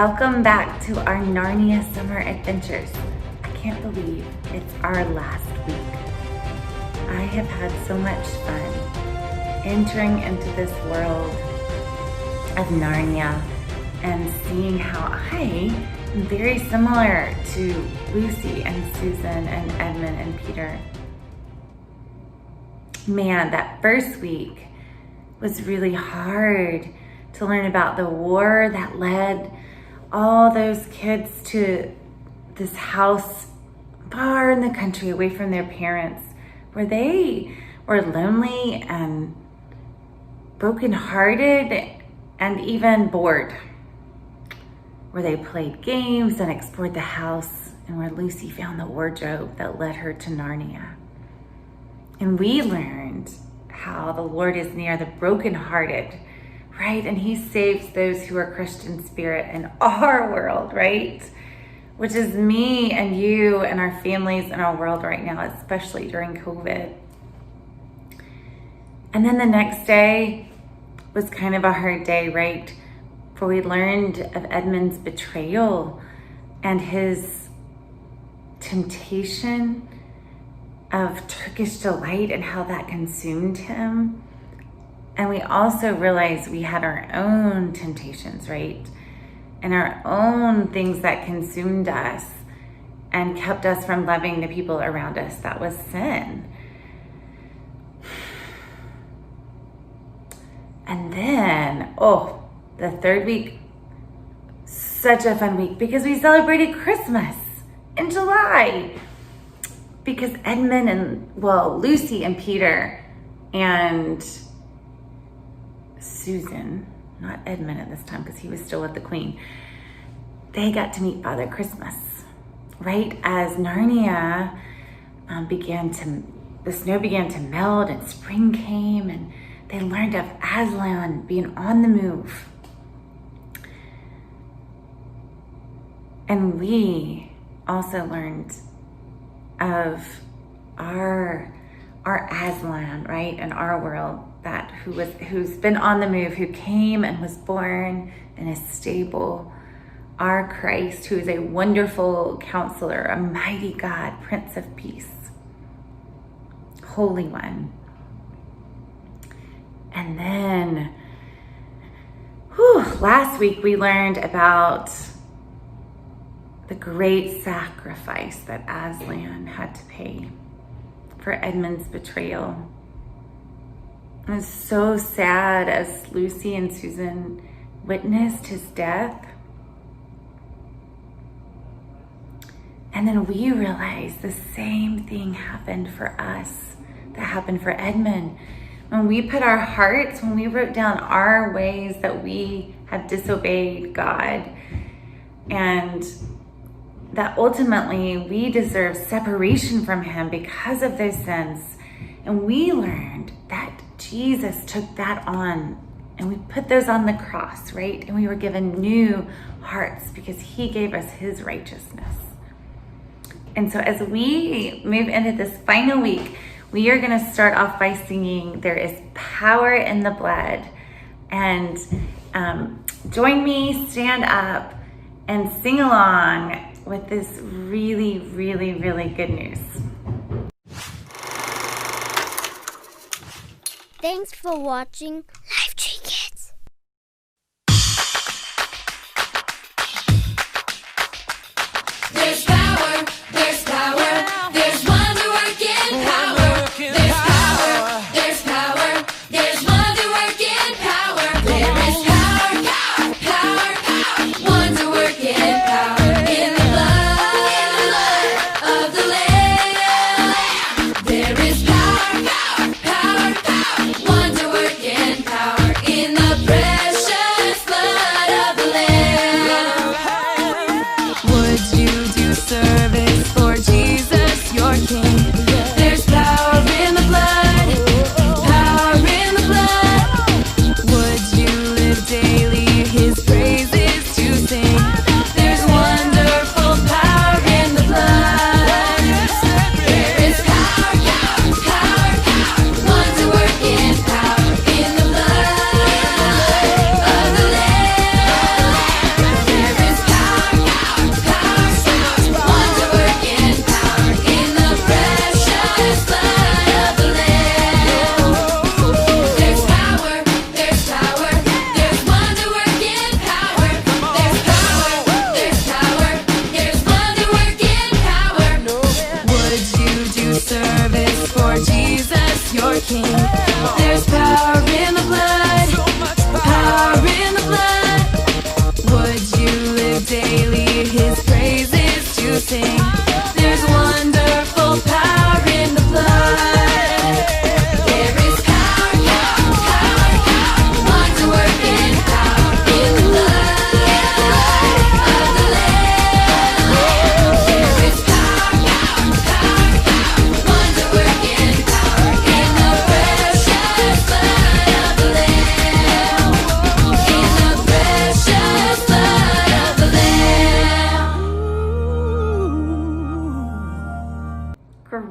Welcome back to our Narnia summer adventures. I can't believe it's our last week. I have had so much fun entering into this world of Narnia and seeing how I am very similar to Lucy and Susan and Edmond and Peter. Man, that first week was really hard to learn about the war that led all those kids to this house far in the country away from their parents, where they were lonely and brokenhearted and even bored, where they played games and explored the house, and where Lucy found the wardrobe that led her to Narnia. And we learned how the Lord is near the brokenhearted, right? And he saves those who are crushed in spirit in our world, right? Which is me and you and our families in our world right now, especially during COVID. And then the next day was kind of a hard day, right? For we learned of Edmond's betrayal and his temptation of Turkish delight and how that consumed him. And we also realized we had our own temptations, right? And our own things that consumed us and kept us from loving the people around us. That was sin. And then, the third week, such a fun week because we celebrated Christmas in July. Because Edmond and, Lucy and Peter and Susan, not Edmond at this time because he was still with the Queen, they got to meet Father Christmas, right? As Narnia the snow began to melt and spring came, and they learned of Aslan being on the move. And we also learned of our Aslan, right, in our world, who's been on the move, who came and was born in a stable, our Christ, who is a wonderful counselor, a mighty God, Prince of Peace, Holy One. And then, last week we learned about the great sacrifice that Aslan had to pay for Edmond's betrayal. It was so sad as Lucy and Susan witnessed his death. And then we realized the same thing happened for us that happened for Edmond. When we put our hearts, when we wrote down our ways that we have disobeyed God, and that ultimately we deserve separation from him because of those sins. And we learned that Jesus took that on, and we put those on the cross, right? And we were given new hearts because he gave us his righteousness. And so as we move into this final week, we are going to start off by singing "There is Power in the Blood." And join me, stand up, and sing along with this really, really, really good news. Thanks for watching Life Tree Kids. There's power, there's wonder-working power. There's power, there's wonder-working power. There is power, wonder-working power in the blood of the Lamb. There is power, wonder-working power in the precious blood of the Lamb. Would you do service for Jesus, your King? There's power in the blood, power in the blood. Would you live daily his praises to sing? There's wonderful power in the blood. There is power, wonder-working power in the blood of the Lamb. There is sing. There's wonderful power in the blood. There is power, power, power, power. Wonder working power in the blood of the Lamb. There is power, power, power, power. Wonder working power in the precious blood of the Lamb. In the precious blood of the Lamb.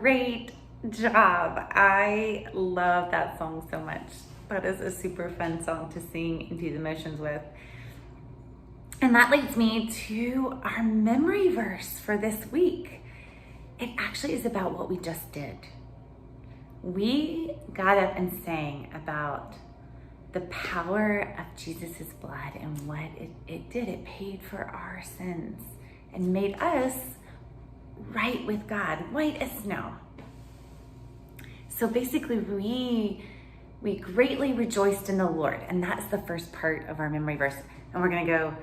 Great job. I love that song so much. That is a super fun song to sing and do the motions with. And that leads me to our memory verse for this week. It actually is about what we just did. We got up and sang about the power of Jesus' blood and what it did. It paid for our sins and made us right with God, white as snow. So basically, we greatly rejoiced in the Lord, and that's the first part of our memory verse. And we're gonna go,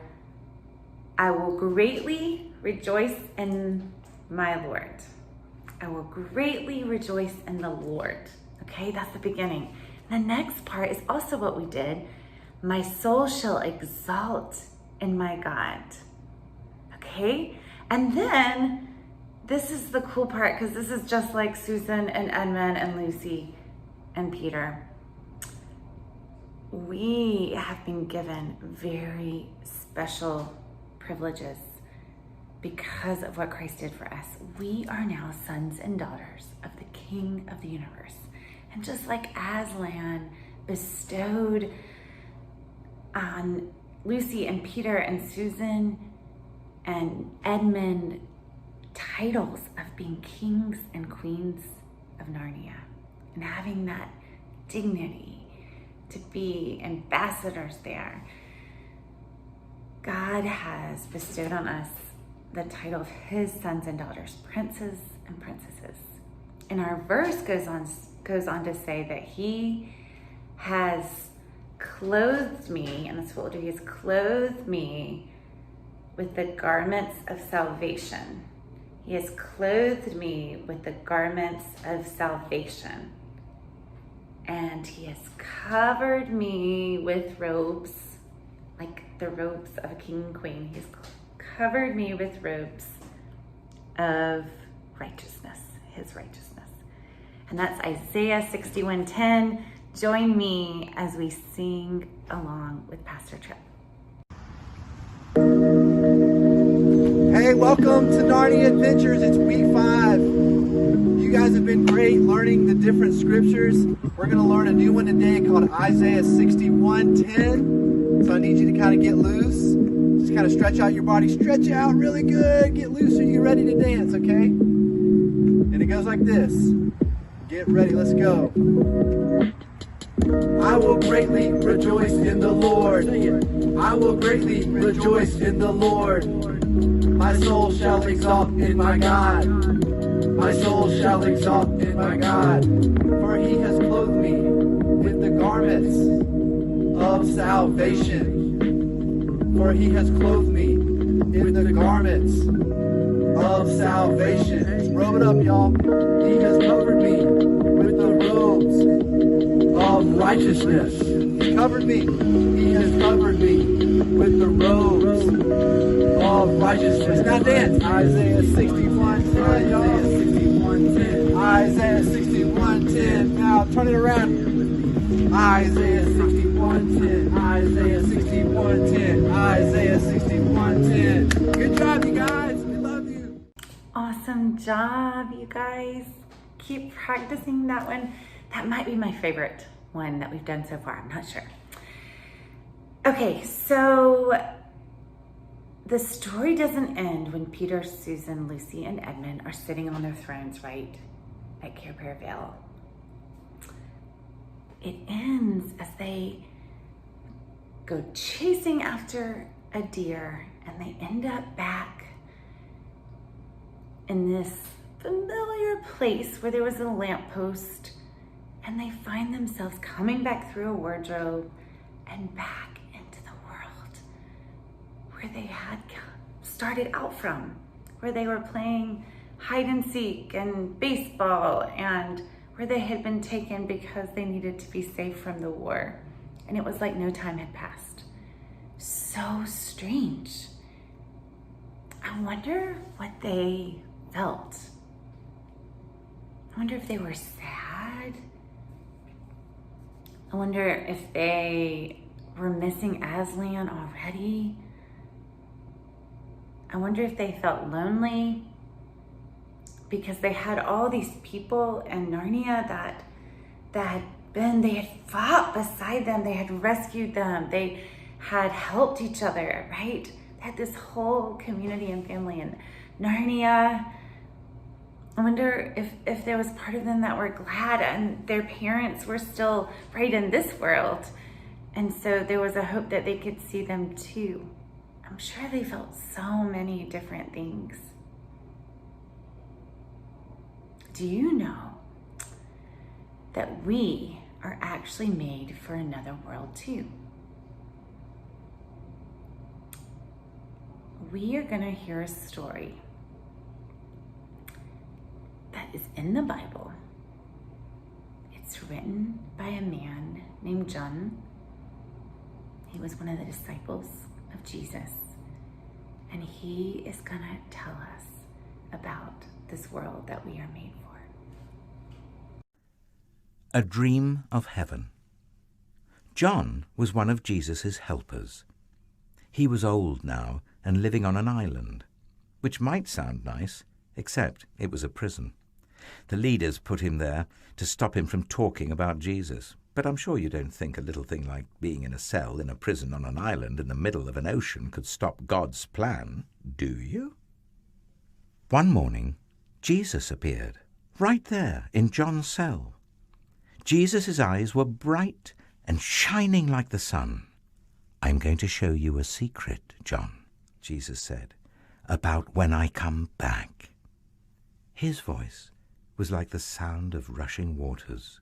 I will greatly rejoice in my Lord. I will greatly rejoice in the Lord. Okay, that's the beginning. The next part is also what we did. My soul shall exalt in my God. Okay, and then this is the cool part, because this is just like Susan and Edmond and Lucy and Peter. We have been given very special privileges because of what Christ did for us. We are now sons and daughters of the King of the universe. And just like Aslan bestowed on Lucy and Peter and Susan and Edmond titles of being kings and queens of Narnia and having that dignity to be ambassadors there, God has bestowed on us the title of his sons and daughters, princes and princesses. And our verse goes on to say that he has clothed me, and that's what we'll do, he has clothed me with the garments of salvation. He has clothed me with the garments of salvation. And he has covered me with robes, like the robes of a king and queen. He's covered me with robes of righteousness, his righteousness. And that's Isaiah 61:10. Join me as we sing along with Pastor Tripp. Hey, welcome to Narnia Adventures. It's week 5. You guys have been great learning the different scriptures. We're going to learn a new one today called Isaiah 61:10. So I need you to kind of get loose. Just kind of stretch out your body. Stretch out really good. Get loose so you're ready to dance, okay? And it goes like this. Get ready. Let's go. I will greatly rejoice in the Lord. I will greatly rejoice in the Lord. My soul shall exalt in my God. My soul shall exalt in my God. For he has clothed me with the garments of salvation. For he has clothed me with the garments of salvation. Robe it up, y'all. He has covered me with the robes of righteousness. He covered me. He has covered me with the robes of righteousness. Now dance. Isaiah 61:10. Isaiah 61:10. Isaiah 61:10. Now turn it around. Isaiah 61:10. Isaiah 61:10. Isaiah 61:10. Good job, you guys. We love you. Awesome job, you guys. Keep practicing that one. That might be my favorite one that we've done so far. I'm not sure. Okay, so the story doesn't end when Peter, Susan, Lucy, and Edmond are sitting on their thrones, right, at Cair Paravel Vale. It ends as they go chasing after a deer, and they end up back in this familiar place where there was a lamppost, and they find themselves coming back through a wardrobe and back into the world where they had started out from, where they were playing hide and seek and baseball, and where they had been taken because they needed to be safe from the war. And it was like no time had passed. So strange. I wonder what they felt. I wonder if they were sad. I wonder if they were missing Aslan already. I wonder if they felt lonely because they had all these people in Narnia that they had fought beside them, they had rescued them, they had helped each other, right? They had this whole community and family in Narnia. I wonder if there was part of them that were glad and their parents were still right in this world. And so there was a hope that they could see them too. I'm sure they felt so many different things. Do you know that we are actually made for another world too? We are going to hear a story that is in the Bible. It's written by a man named John. He was one of the disciples of Jesus. And he is going to tell us about this world that we are made for. A Dream of Heaven. John was one of Jesus' helpers. He was old now and living on an island, which might sound nice, except it was a prison. The leaders put him there to stop him from talking about Jesus. But I'm sure you don't think a little thing like being in a cell in a prison on an island in the middle of an ocean could stop God's plan, do you? One morning, Jesus appeared, right there in John's cell. Jesus' eyes were bright and shining like the sun. "I'm going to show you a secret, John," Jesus said, "about when I come back." His voice was like the sound of rushing waters.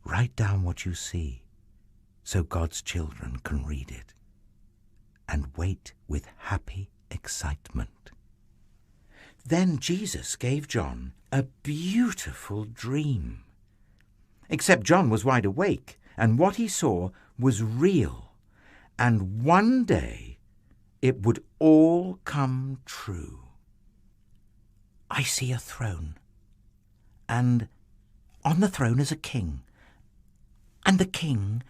"Write down what you see so God's children can read it, and wait with happy excitement." Then Jesus gave John a beautiful dream. Except John was wide awake, and what he saw was real, and one day it would all come true. "I see a throne, and on the throne is a king, and the king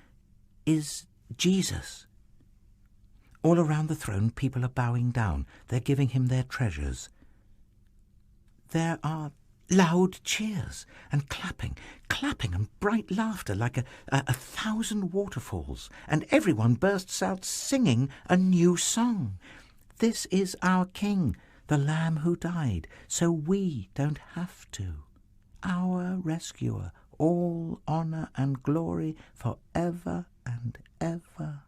is Jesus. All around the throne, people are bowing down. They're giving him their treasures. There are loud cheers and clapping and bright laughter like a thousand waterfalls, and everyone bursts out singing a new song. This is our king, the Lamb who died, so we don't have to. Our rescuer, all honor and glory forever and ever."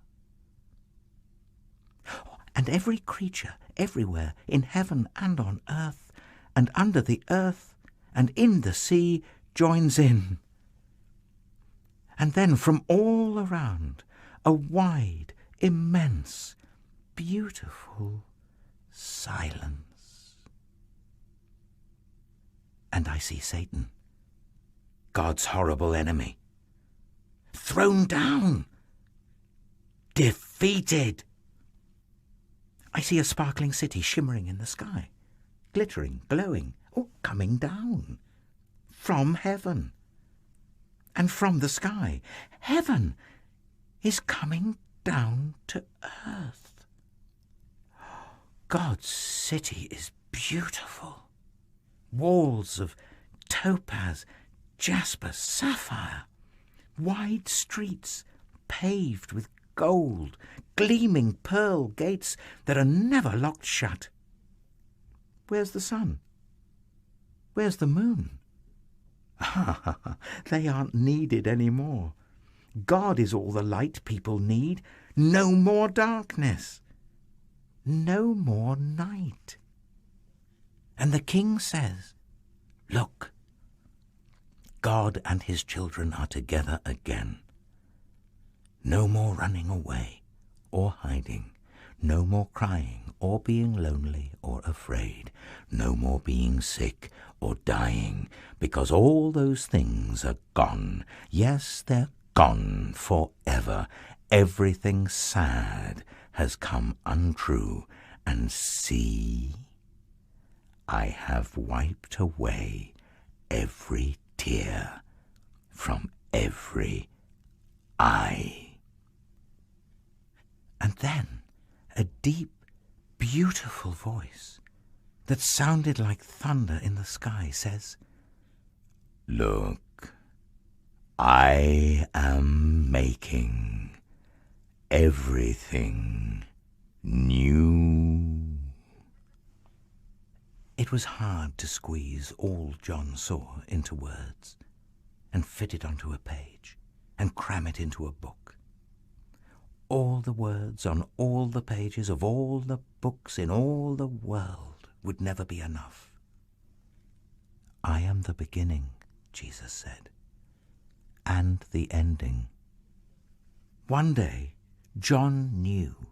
And every creature everywhere, in heaven and on earth, and under the earth, and in the sea, joins in. And then from all around, a wide, immense, beautiful silence. And I see Satan, God's horrible enemy, thrown down, defeated. I see a sparkling city shimmering in the sky, glittering, glowing, coming down from heaven. And from the sky, heaven is coming down to earth. God's city is beautiful. Walls of topaz, jasper, sapphire, wide streets paved with gold, gleaming pearl gates that are never locked shut. Where's the sun? Where's the moon? They aren't needed anymore. God is all the light people need. No more darkness. No more night. And the king says, "Look, God and his children are together again. No more running away or hiding. No more crying or being lonely or afraid. No more being sick or dying, because all those things are gone. Yes, they're gone forever. Everything sad has come untrue. And see, I have wiped away every tear from every eye. And then a deep, beautiful voice that sounded like thunder in the sky says, "Look, I am making everything new." It was hard to squeeze all John saw into words and fit it onto a page and cram it into a book. All the words on all the pages of all the books in all the world would never be enough. "I am the beginning," Jesus said, "and the ending." One day, John knew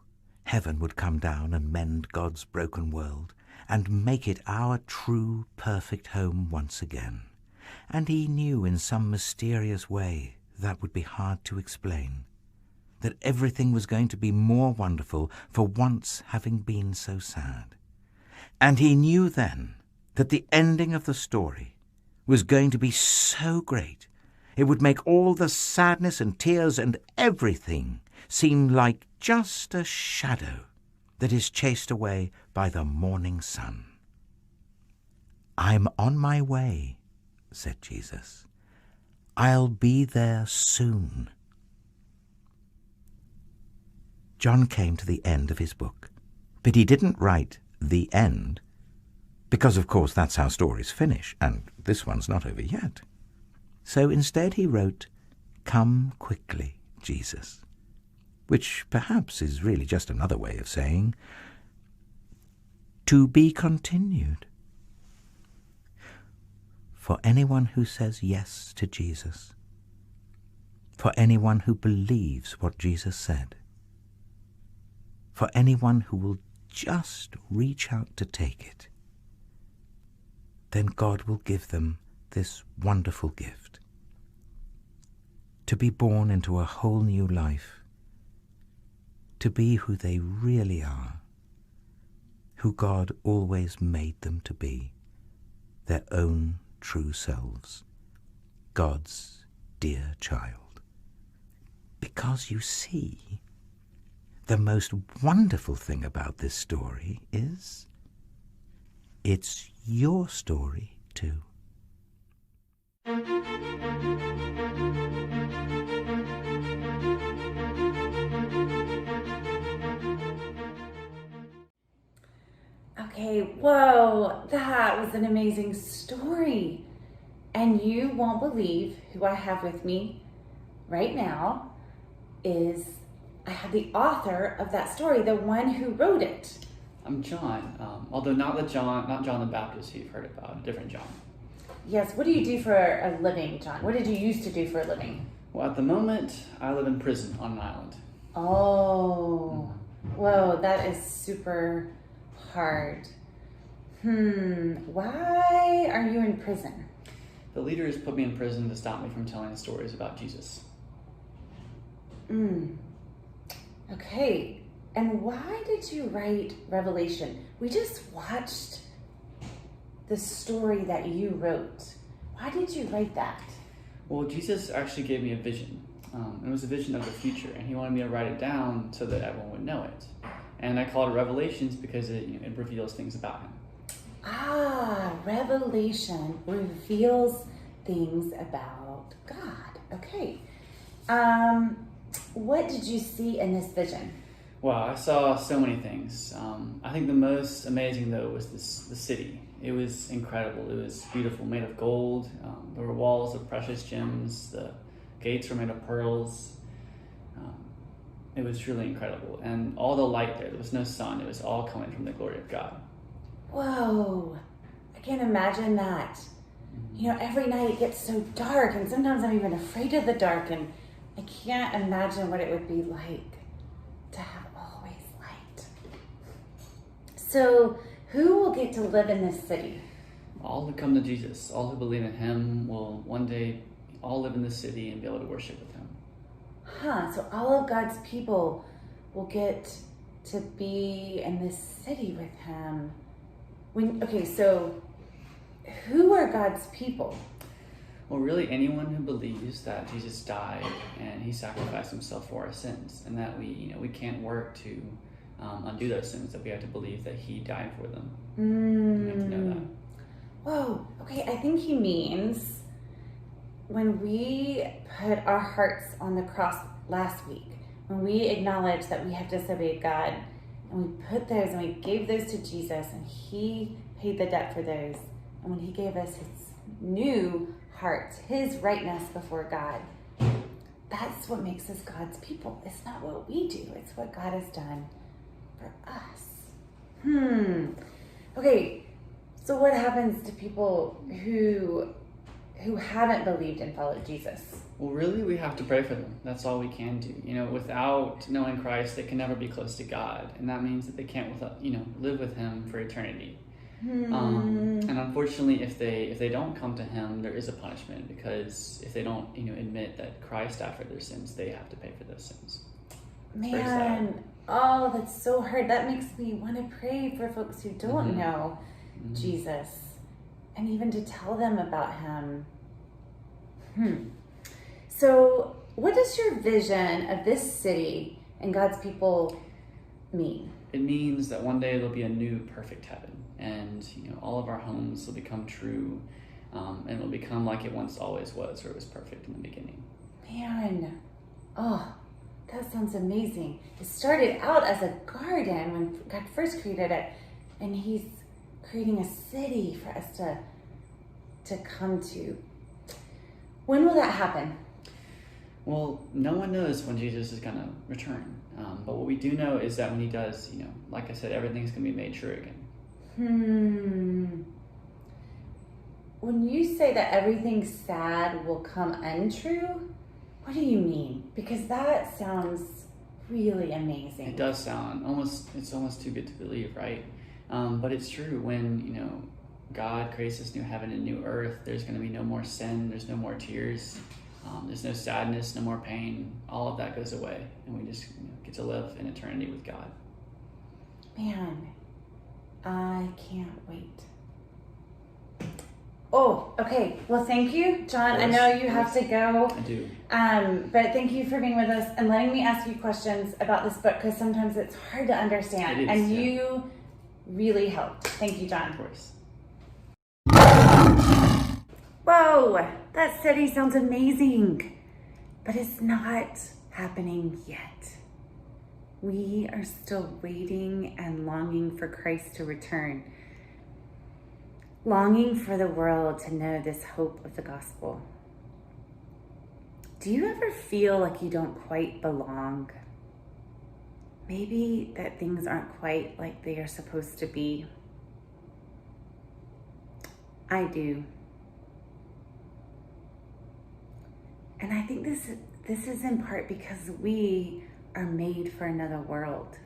heaven would come down and mend God's broken world and make it our true, perfect home once again. And he knew in some mysterious way that would be hard to explain, that everything was going to be more wonderful for once having been so sad. And he knew then that the ending of the story was going to be so great, it would make all the sadness and tears and everything seem like just a shadow that is chased away by the morning sun. "I'm on my way," said Jesus. "I'll be there soon." John came to the end of his book, but he didn't write the end, because of course that's how stories finish, and this one's not over yet. So instead he wrote, "Come quickly, Jesus," which perhaps is really just another way of saying, "To be continued." For anyone who says yes to Jesus, for anyone who believes what Jesus said, for anyone who will just reach out to take it, then God will give them this wonderful gift, to be born into a whole new life, to be who they really are, who God always made them to be, their own true selves, God's dear child. Because you see, the most wonderful thing about this story is it's your story too. Okay, whoa, that was an amazing story. And you won't believe who I have with me right now I have the author of that story, the one who wrote it. I'm John, although not John the Baptist who you've heard about, a different John. Yes, what do you do for a living, John? What did you used to do for a living? Well, at the moment, I live in prison on an island. Oh, whoa, that is super hard. Why are you in prison? The leaders put me in prison to stop me from telling stories about Jesus. Okay, and why did you write Revelation? We just watched the story that you wrote. Why did you write that? Well, Jesus actually gave me a vision. It was a vision of the future, and he wanted me to write it down so that everyone would know it. And I call it Revelations because it reveals things about him. Revelation reveals things about God. Okay. What did you see in this vision? Well, I saw so many things. I think the most amazing, though, was the city. It was incredible. It was beautiful, made of gold. There were walls of precious gems. The gates were made of pearls. It was truly incredible. And all the light there was no sun. It was all coming from the glory of God. Whoa, I can't imagine that. You know, every night it gets so dark, and sometimes I'm even afraid of the dark, and I can't imagine what it would be like to have always light. So who will get to live in this city? All who come to Jesus, all who believe in him, will one day all live in this city and be able to worship with him. So all of God's people will get to be in this city with him. So who are God's people? Well, really anyone who believes that Jesus died and he sacrificed himself for our sins, and that we can't work to undo those sins, that we have to believe that he died for them. We have to know that. Whoa, okay, I think he means when we put our hearts on the cross last week, when we acknowledged that we have disobeyed God, and we put those and we gave those to Jesus, and he paid the debt for those, and when he gave us his new heart, his rightness before God, that's what makes us God's people. It's not what we do, it's what God has done for us. Okay, so what happens to people who haven't believed and followed Jesus? Well, really, we have to pray for them. That's all we can do. Without knowing Christ, they can never be close to God, and that means that they can't, live with him for eternity. And unfortunately, if they don't come to him, there is a punishment, because if they don't, admit that Christ died for their sins, they have to pay for those sins. It's very sad. Oh, that's so hard. That makes me want to pray for folks who don't know Jesus, and even to tell them about him. So what does your vision of this city and God's people mean? It means that one day there'll be a new perfect heaven, and all of our homes will become true, and it'll become like it once always was, where it was perfect in the beginning. Man, that sounds amazing. It started out as a garden when God first created it, and he's creating a city for us to come to. When will that happen? Well, no one knows when Jesus is going to return. But what we do know is that when he does, like I said, everything's going to be made true again. When you say that everything sad will come untrue, what do you mean? Because that sounds really amazing. It does sound it's almost too good to believe, right? But it's true. When, God creates this new heaven and new earth, there's going to be no more sin, there's no more tears, there's no sadness, no more pain. All of that goes away, and we just get to live in eternity with God. Man, I can't wait. Oh, okay. Well, thank you, John. I know you have to go. I do. But thank you for being with us and letting me ask you questions about this book, because sometimes it's hard to understand. It is, and yeah. you really helped. Thank you, John. Of course. Whoa, that city sounds amazing, but it's not happening yet. We are still waiting and longing for Christ to return, longing for the world to know this hope of the gospel. Do you ever feel like you don't quite belong? Maybe that things aren't quite like they are supposed to be. I do. And I think this is in part because we are made for another world.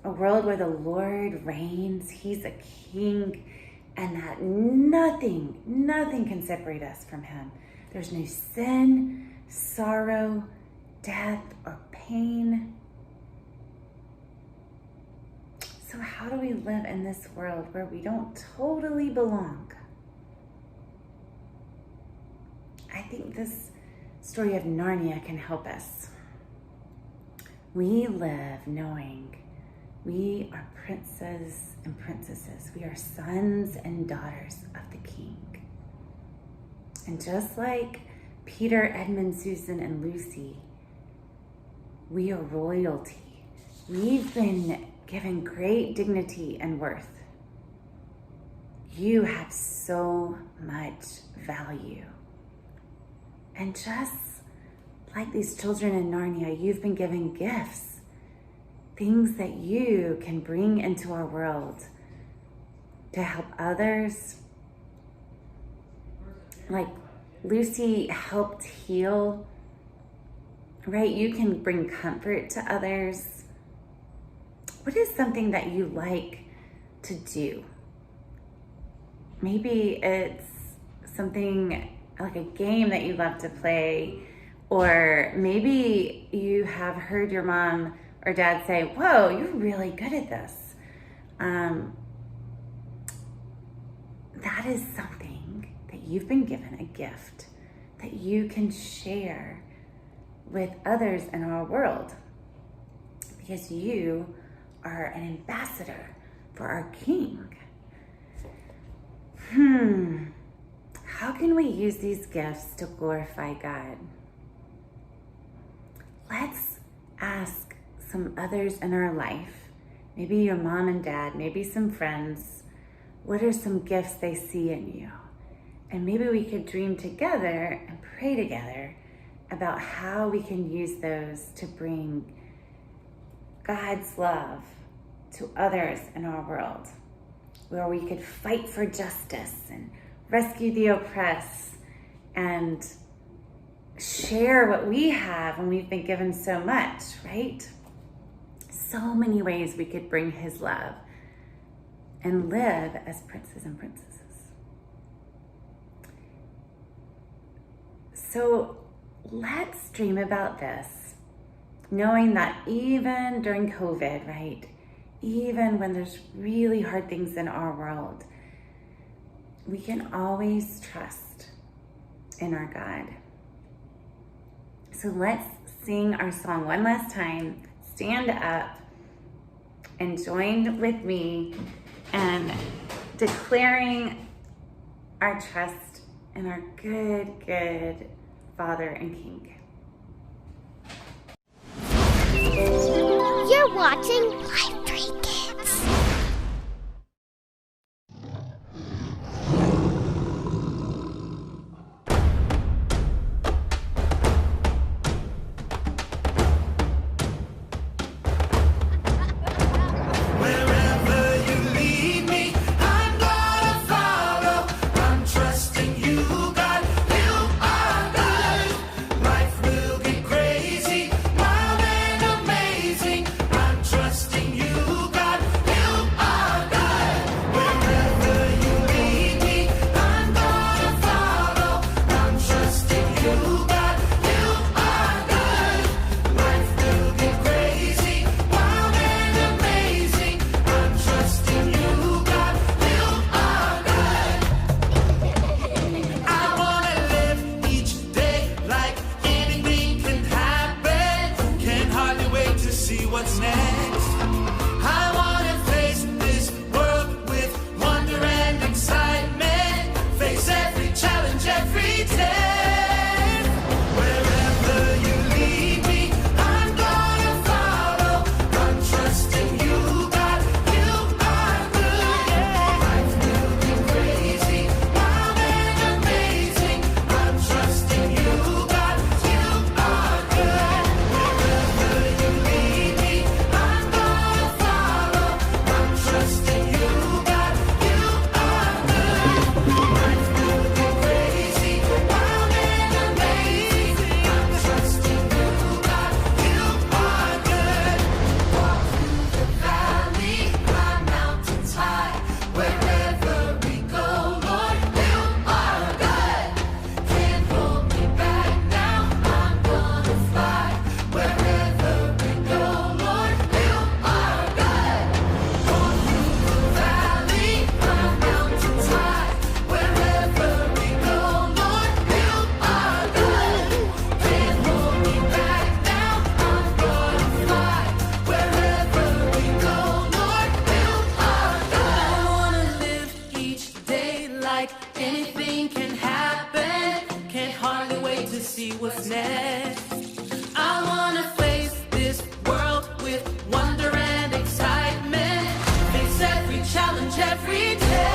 A world where the Lord reigns, he's a king, and that nothing can separate us from him. There's no sin, sorrow, death, or pain. So how do we live in this world where we don't totally belong? I think this story of Narnia can help us. We live knowing we are princes and princesses. We are sons and daughters of the King. And just like Peter, Edmond, Susan, and Lucy, we are royalty. We've been given great dignity and worth. You have so much value. And just like these children in Narnia, you've been given gifts, things that you can bring into our world to help others. Like Lucy helped heal, right? You can bring comfort to others. What is something that you like to do? Maybe it's something like a game that you love to play, or maybe you have heard your mom or dad say, whoa, you're really good at this. That is something that you've been given, a gift that you can share with others in our world, because you are an ambassador for our King. How can we use these gifts to glorify God? Let's ask some others in our life, maybe your mom and dad, maybe some friends, what are some gifts they see in you? And maybe we could dream together and pray together about how we can use those to bring God's love to others in our world, where we could fight for justice and rescue the oppressed and share what we have when we've been given so much, right? So many ways we could bring his love and live as princes and princesses. So let's dream about this, knowing that even during COVID, right? Even when there's really hard things in our world, we can always trust in our God. So let's sing our song one last time. Stand up and join with me in declaring our trust in our good, good Father and King. You're watching Live 3 Kids. Wherever you lead me, I'm gonna follow. I'm trusting you, God. You are good. Life will get crazy, wild and amazing. I'm trusting you, God. You are good. Wherever you lead me, I'm gonna follow. I'm trusting you, God. You are good. Life will get crazy, wild and amazing. I'm trusting you, God. You are good. I wanna live each day like anything can happen. Can't hardly wait to see what's next. I wanna face this world with wonder and excitement. Face every challenge every day. Wherever you lead me, I'm gonna follow. I'm trusting you, God. You are good. Life will be crazy, wild and amazing. I'm trusting you, God. You are good. Wherever you lead me, I'm gonna follow. I'm trusting you, God. You are good. Life will be crazy, wild and amazing. I'm trusting you, God. You are good. Walk through the valley, climb mountains high. Wherever we go, Lord, you are good. Can't hold me back now. I'm gonna fly. Wherever we go, Lord, you are good. Walk through the valley, climb mountains high. Wherever we go, Lord, you are good. Can't hold me back now. I'm gonna fly. Wherever we go, Lord, you are good. I wanna live each day like anything can happen. Can't hardly wait to see what's next. I wanna face this world with wonder and excitement. Face every challenge every day.